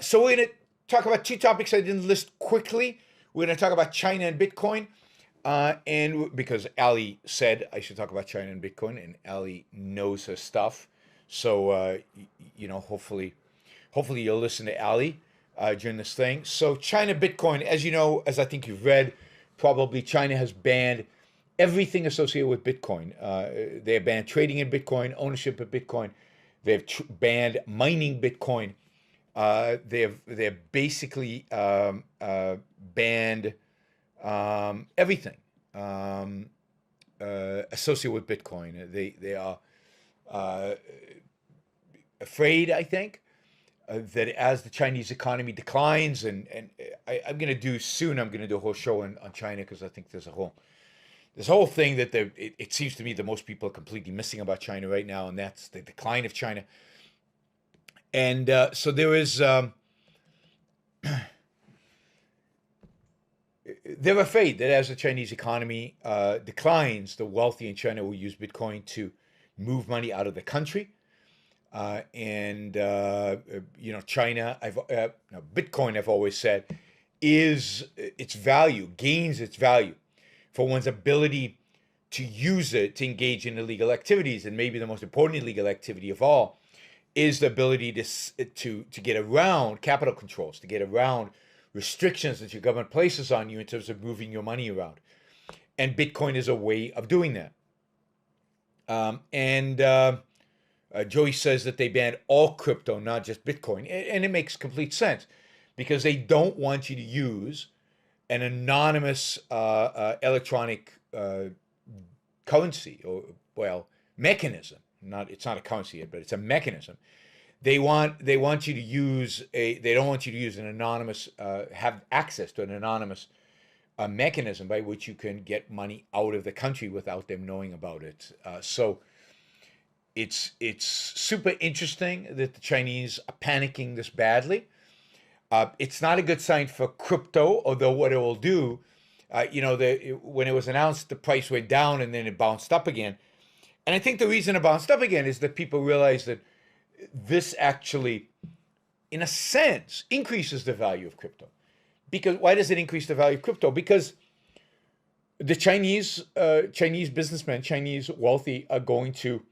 So we're going to talk about two topics I didn't list quickly. We're going to talk about China and Bitcoin, and because Ali said I should talk about China and Bitcoin, and Ali knows her stuff. So hopefully you'll listen to Ali during this thing. So China Bitcoin, as you know, as I think you've read, probably China has banned everything associated with Bitcoin. They have banned trading in Bitcoin, ownership of Bitcoin. They've banned mining Bitcoin. They've basically banned everything associated with Bitcoin. They are uh, afraid, I think, that as the Chinese economy declines, I'm going to do soon. I'm going to do a whole show on China because I think there's a whole this whole thing that it seems to me that most people are completely missing about China right now, and that's the decline of China. And so there is. They're afraid that as the Chinese economy declines, the wealthy in China will use Bitcoin to move money out of the country. And China, no, Bitcoin, I've always said, is its value gains its value for one's ability to use it to engage in illegal activities, and maybe the most important illegal activity of all is the ability to get around capital controls, to get around restrictions that your government places on you in terms of moving your money around. And Bitcoin is a way of doing that. And Joey says that they banned all crypto, not just Bitcoin, and it makes complete sense because they don't want you to use an anonymous electronic currency or mechanism. Not it's not a currency yet, but it's a mechanism. They want you to use a they don't want you to use an anonymous have access to an anonymous mechanism by which you can get money out of the country without them knowing about it. So it's super interesting that the Chinese are panicking this badly. It's not a good sign for crypto, although what it will do, when it was announced, the price went down and then it bounced up again. And I think the reason it bounced up again is that people realize that this actually, in a sense, increases the value of crypto. Because why does it increase the value of crypto? Because the Chinese businessmen, Chinese wealthy, are going to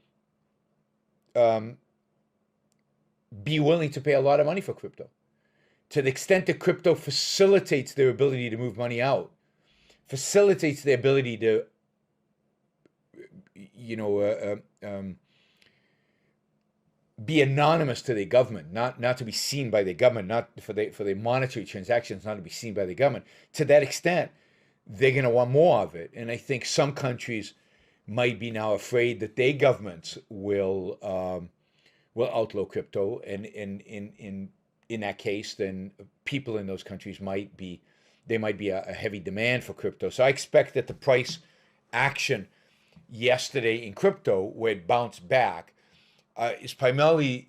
um, be willing to pay a lot of money for crypto. To the extent that crypto facilitates their ability to move money out, facilitates their ability to, you know, be anonymous to the government, not to be seen by the government, not for the monetary transactions, not to be seen by the government. To that extent, they're going to want more of it, and I think some countries might be now afraid that their governments will outlaw crypto, and in that case, then people in those countries might be there might be a heavy demand for crypto. So I expect that the price action yesterday in crypto, where it bounced back, is primarily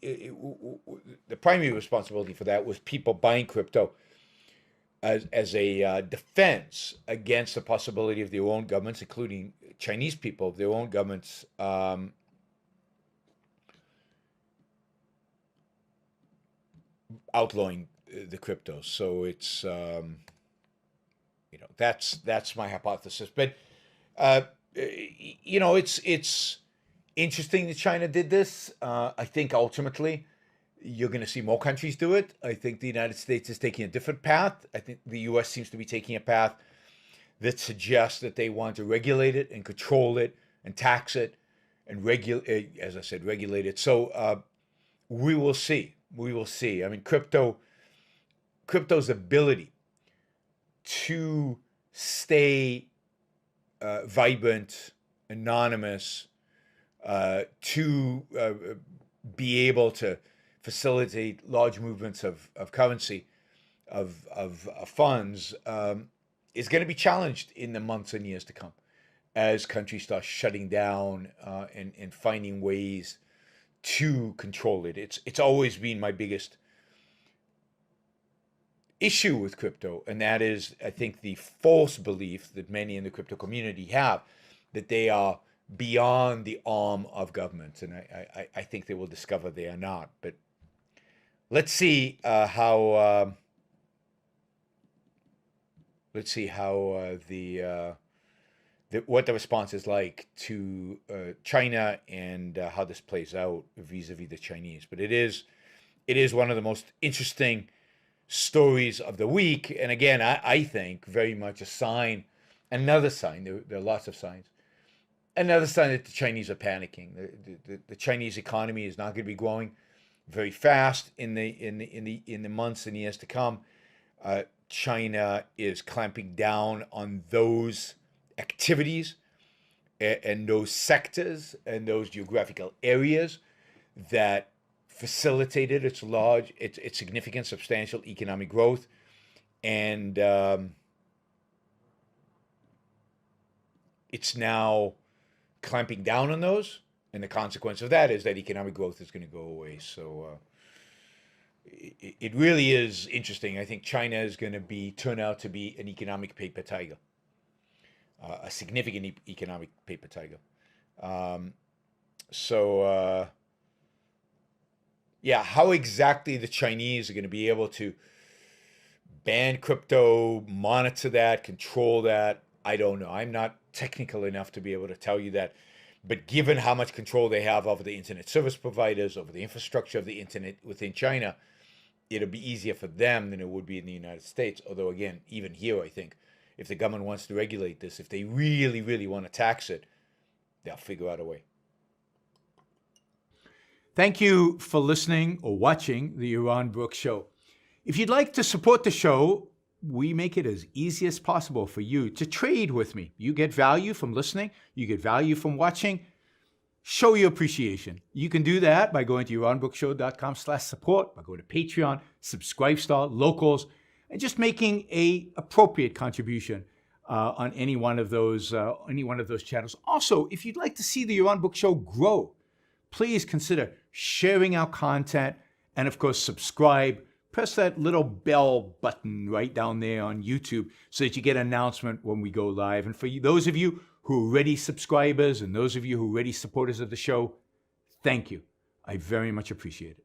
the primary responsibility for that was people buying crypto as a defense against the possibility of their own governments, including Chinese people, their own governments outlawing the cryptos. So it's that's my hypothesis. But uh, it's interesting that China did this. I think ultimately you're going to see more countries do it. I think the United States is taking a different path. I think the U.S. seems to be taking a path that suggests that they want to regulate it and control it and tax it and regulate, as I said, regulate it. So we will see. We will see. I mean, crypto's ability to stay vibrant, anonymous, to be able to facilitate large movements of currency, of funds, is going to be challenged in the months and years to come as countries start shutting down and finding ways to control it. It's always been my biggest issue with crypto, and that is, I think, the false belief that many in the crypto community have that they are beyond the arm of governments, and I think they will discover they are not. But let's see how what the response is like to China and how this plays out vis-a-vis the Chinese. But it is one of the most interesting stories of the week, and again, I think very much a sign, another sign. There are lots of signs. Another sign that the Chinese are panicking. The Chinese economy is not going to be growing very fast in the months and years to come. China is clamping down on those activities and those sectors and those geographical areas that facilitated its significant, substantial economic growth, and it's now clamping down on those. And the consequence of that is that economic growth is going to go away. So it really is interesting. I think China is going to turn out to be an economic paper tiger, a significant economic paper tiger. So yeah, how exactly the Chinese are going to be able to ban crypto, monitor that, control that, I don't know. I'm not technical enough to be able to tell you that. But given how much control they have over the internet service providers, over the infrastructure of the internet within China, it'll be easier for them than it would be in the United States. Although, again, even here, I think if the government wants to regulate this, if they really, really want to tax it, they'll figure out a way. Thank you for listening or watching the Yaron Brook Show. If you'd like to support the show, we make it as easy as possible for you to trade with me. You get value from listening. You get value from watching. Show your appreciation. You can do that by going to yaronbrookshow.com/support, by going to Patreon, Subscribestar, Locals, and just making a appropriate contribution on any one of those channels. Also, if you'd like to see the Yaron Brook Show grow, please consider sharing our content and, of course, subscribe. Press that little bell button right down there on YouTube so that you get an announcement when we go live. And for those of you who are already subscribers and those of you who are already supporters of the show, thank you. I very much appreciate it.